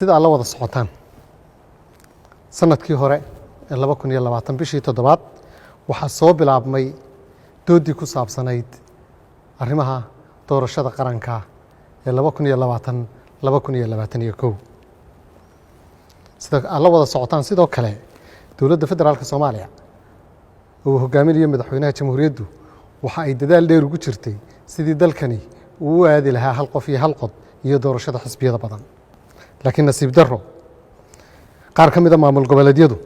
sida alla wada socotaan sanadkii hore ee 2020 bishii 7 waxaa soo bilaabmay doodii ku saabsanayd arrimaha doorashada qaranka ee 2021 sida alla wada socotaan sidoo kale dowladda federaalka Soomaaliya oo hogaaminaya madaxweynaha jamhuuriyaddu waxa ay dadaal dheer ugu jirtay sidii dalkani uu aadi lahaa hal qof iyo hal cod iyo doorashada xisbiyada badan laakiin nasiib darro qaar ka mid ah maamul goboleedyadu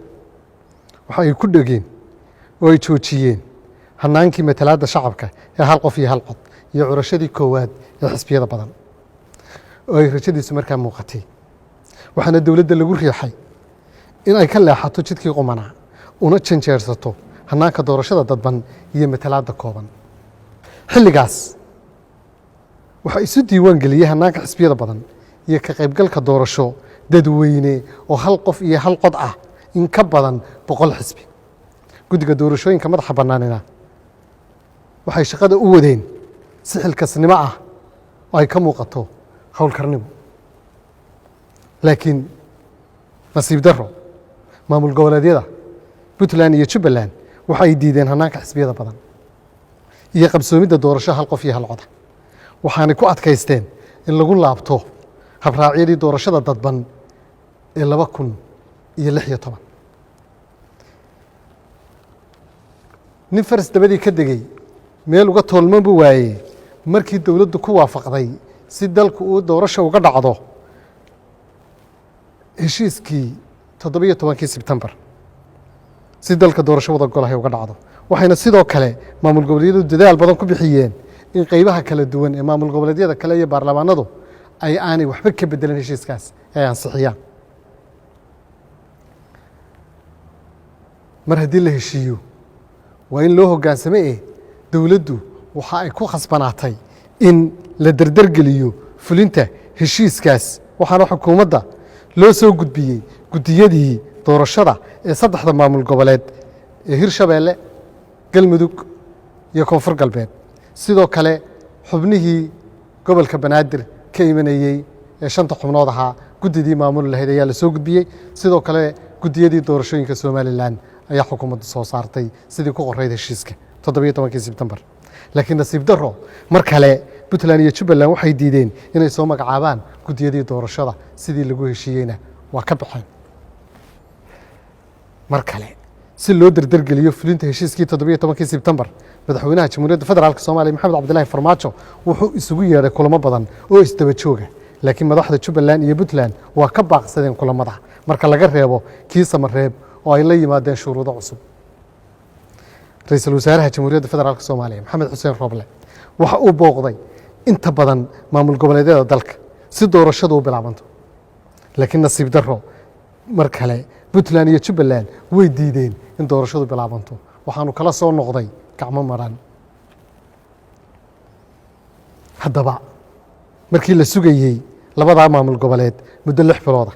waxa ay ku dhageen oo ay joojiyeen hanaankii matalaadda shacabka ee hal qof iyo hal cod iyo curashadii koowaad ee xisbiyada badan oo ay rajadiisu markaa muuqatay waxaana dowladda lagu riixay in ay ka leexato jidkii qumanaa una janjeersato hanaanka doorashada dadban iyo matalaadda kooban xilligaas waxa isu diiwaan geliyay hanaanka xisbiyada badan iyo ka qaybgalka doorasho dadweyne oo hal qof iyo hal cod ah in ka badan 100 xisbi guddiga doorashooyinka madaxa bannaanina waxay shaqada u wadeen si xilkasnimo ah oo ay ka muuqato howlkarnimo laakiin nasiib darro maamul goboleedyada Puntland iyo Jubbaland waxay diideen hanaanka xisbiyada badan iyo qabsoomidda doorasho hal qof iyo hal cod waxaanay ku adkaysteen in lagu laabto habraacyadii doorashada dadban ee 2016 nin faras dabadii ka degay meel uga toolman buu waayey markii dowladdu ku waafaqday si dalku uu doorasho uga dhacdo heshiiskii 17 Sebtembar si dalka doorasho wada golahay uga dhacdo waxayna sidoo kale maamul goboleedyadu dadaal badan ku bixiyeen in qaybaha kala duwan ee maamul goboleedyada kale iyo baarlamaanadu ay aanay waxba ka bedelan heshiiskaas ay ansixiyaan mar haddii la heshiiyo waa in loo hoggaansamay dowladdu waxa ay ku khasbanaatay in la dardargeliyo fulinta heshiiskaas waxaana xukuumadda loo soo gudbiyey guddiyadii doorashada ee saddexda maamul goboleed ee Hirshabeelle Galmudug iyo Koonfur Galbeed sidoo kale xubnihii gobolka Banaadir ka imanayay ee 5 xubnood ahaa guddidii maamul lahayd ayaa la soo gudbiyey sidoo kale guddiyadii doorashooyinka Soomaaliland ayaa xukuumadda soo saartay sidii ku qorayd heshiiska 17 Sebtembar laakiin nasiib darro mar kale Puntland iyo Jubbaland waxay diideen inay soo magacaabaan guddiyadii doorashada sidii lagu heshiiyeyna waa ka baxeen mar kale si loo dardargeliyo fulinta heshiiskii 17 Sebtembar madaxweynaha jamhuuriyadda federaalka Soomaaliya Maxamed Cabdullaahi Farmaajo wuxuu isugu yeeray kulamo badan oo isdaba jooga laakiin madaxda Jubbaland iyo Puntland waa ka baaqsadeen kulamada marka laga reebo kii Samareeb oo ay la yimaadeen shuruudo cusub ra'iisul wasaaraha jamhuuriyadda federaalka Soomaaliya Maxamed Xuseen Roble waxa uu booqday inta badan maamul goboleedyada dalka si doorashadu u bilaabanto laakiin nasiib darro mar kale Puntland iyo Jubbaland way diideen in doorashadu bilaabanto waxaanu kala soo noqday gacmo maran haddaba markii la sugayay labada maamul goboleed muddo 6 bilood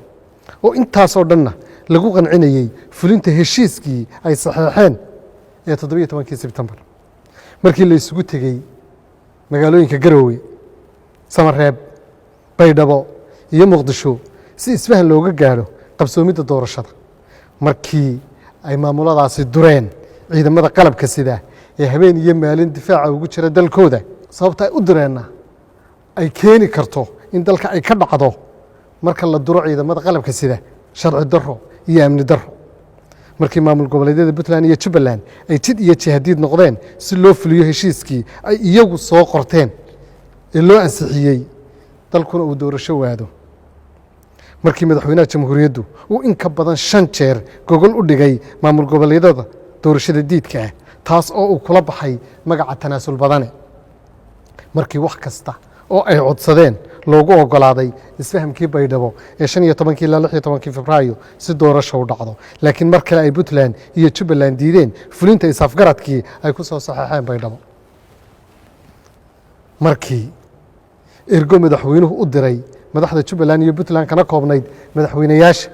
oo intaas oo dhanna lagu qancinayay fulinta heshiiskii ay saxeexeen ee 17 Sebtembar markii la isugu tagay magaalooyinka Garowe Samareeb Baydhabo iyo Muqdisho si isfahan looga gaaro qabsoomidda doorashada markii ay maamuladaasi dureen ciidamada qalabka sida ee habeen iyo maalin difaaca ugu jira dalkooda sababta ay u dureenna ay keeni karto in dalka ay ka dhacdo marka la duro ciidamada qalabka sida sharci darro iyo amni darro markii maamul goboleedyada Puntland iyo Jubbaland ay jid iyo jihadiid noqdeen si loo fuliyo heshiiskii ay iyagu soo qorteen ee loo ansixiyey dalkuna uu doorasho waado markii madaxweynaha jamhuuriyaddu uu in ka badan 5 jeer gogol u dhigay maamul goboleedyada doorashada diidka ah taas oo uu kula baxay magaca tanaasul badane markii wax kasta oo ay codsadeen loogu ogolaaday isfahamkii Baydhabo ee 15 ilaa 16 Febraayo si doorasho u dhacdo laakiin mar kale ay Puntland iyo Jubbaland diideen fulinta isafgaradkii ay ku soo saxeexeen Baydhabo markii ergo madaxweynuhu u diray madaxda Jubbaland iyo Puntland kana koobnayd madaxweynayaasha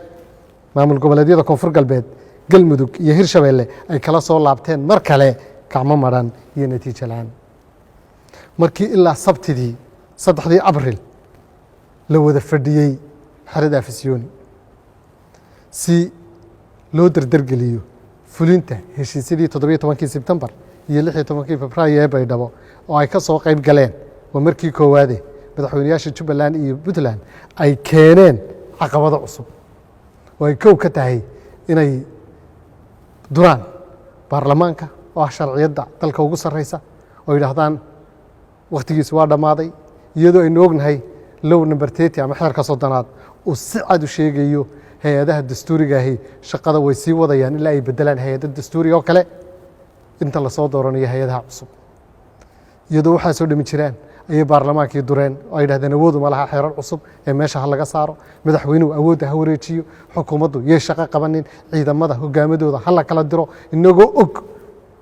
maamul goboleedyada Koonfur Galbeed Galmudug iyo Hirshabeelle ay kala soo laabteen mar kale gacmo maran iyo natiijo la'aan markii ilaa Sabtidii 3 Abriil la wada fadhiyey xerada afisyooni si loo dardargeliyo fulinta heshiisyadii 17 Sebtembar iyo 16 Febraayo ee Baydhabo oo ay ka soo qayb galeen waa markii koowaade madaxweynayaasha Jubbaland iyo Puntland ay keeneen caqabado cusub oo ay kow ka tahay inay duraan baarlamaanka oo sharciyada dalka ugu sareysa oo yiraahdaan waqtigiisu waa dhamaaday iyadoo aynu ognahay low number 30 ama xeerka soddanaad uu si cad u sheegayo hay'adaha dastuuriga ahi shaqada way sii wadayaan ilaa ay bedelaan hay'adaha dastuuriga oo kale inta la soo dooranayo hay'adaha cusub iyadoo waxa soo dhimi jiraan ay baarlamaankii dureen oo ay yiraahdeen awood uma laha xeerar cusub ee meesha laga saaro madaxweynuhu awoodda ha wareejiyo xukuumaddu iyo shaqo qabanin ciidamada hogaamadooda hala kala diro inagoo og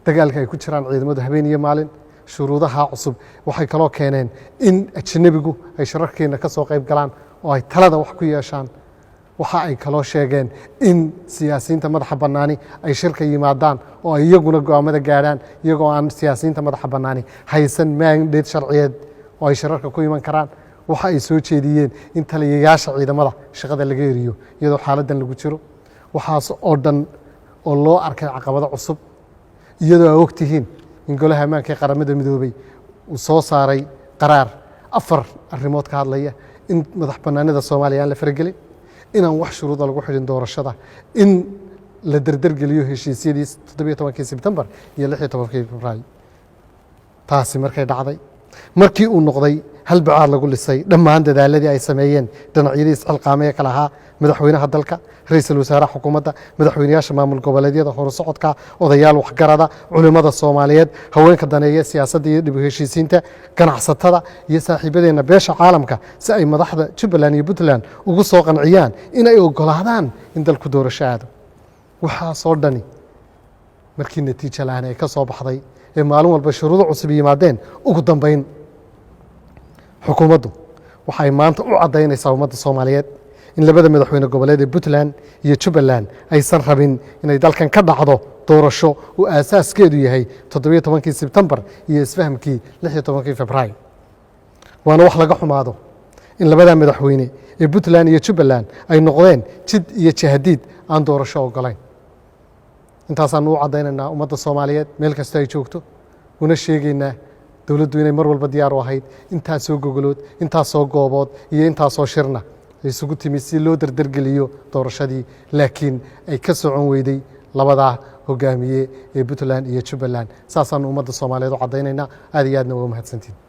dagaalka ay ku jiraan ciidamadu habeen iyo maalin shuruudaha cusub waxay kaloo keeneen in ajnabigu ay shirarkeena ka soo qayb galaan oo ay talada wax ku yeeshaan waxa ay kaloo sheegeen in siyaasiyiinta madaxa bannaani ay shirka yimaadaan oo ay iyaguna go'aamada gaadhaan iyagoo aan siyaasiyiinta madaxa bannaani haysan mandate sharciyeed oo ay shirarka ku iman karaan waxa ay soo jeediyeen in taliyayaasha ciidamada shaqada laga eriyo iyadoo xaaladdan lagu jiro waxaas oo dhan oo loo arkay caqabado cusub iyadoo ay ogtihiin in golaha ammaanka ee qaramada midoobay uu soo saaray qaraar 4 arrimood ka hadlaya in madax bannaanida Soomaaliya aan la faragelin inaan wax shuruudo lagu xidhin doorashada in la dardargeliyo heshiisyadii 17 Sebtembar iyo 16 Febraayo taasi markay dhacday markii uu noqday hal bacaad lagu lisay dhammaan dadaaladii ay sameeyeen dhinacyadii isxilqaamaya kala ahaa madaxweynaha dalka ra'iisul wasaaraha xukuumadda madaxweynayaasha maamul goboleedyada horusocodka odayaal waxgarada culimada Soomaaliyeed haweenka daneeya siyaasadda iyo dib u heshiisiinta ganacsatada iyo saaxiibadeena beesha caalamka si ay madaxda Jubbaland iyo Puntland ugu soo qanciyaan in ay ogolaadaan in dalku doorasho aado waxa soo dhani markii natiijo la'aan ay ka soo baxday ee maalin walba shuruudo cusub yimaadeen ugu dambeyn xukuumaddu waxay maanta u cadaynaysaa ummadda Soomaaliyeed in labada madaxweyne goboleed ee Puntland iyo Jubbaland aysan rabin inay dalkan ka dhacdo doorasho uu asaaskeedu yahay 17 Sebtembar iyo isfahamkii 16 Febraayo waana wax laga xumaado in labada madaxweyne ee Puntland iyo Jubbaland ay noqdeen jid iyo jahadiid aan doorasho ogolayn intaasaan u cadaynaynaa ummadda Soomaaliyeed meel kasta ay joogto una sheegaynaa dawladdu inay mar walba diyaar u ahayd intaas soo gogolood intaas soo goobood iyo intaas soo shirna ay isugu timi si loo dardargeliyo doorashadii laakiin ay ka socon weyday labada hogaamiye ee Puntland iyo Jubbaland saasaan ummadda Soomaaliyeed u cadaynaynaa aad iyo aadna waa mahadsantiin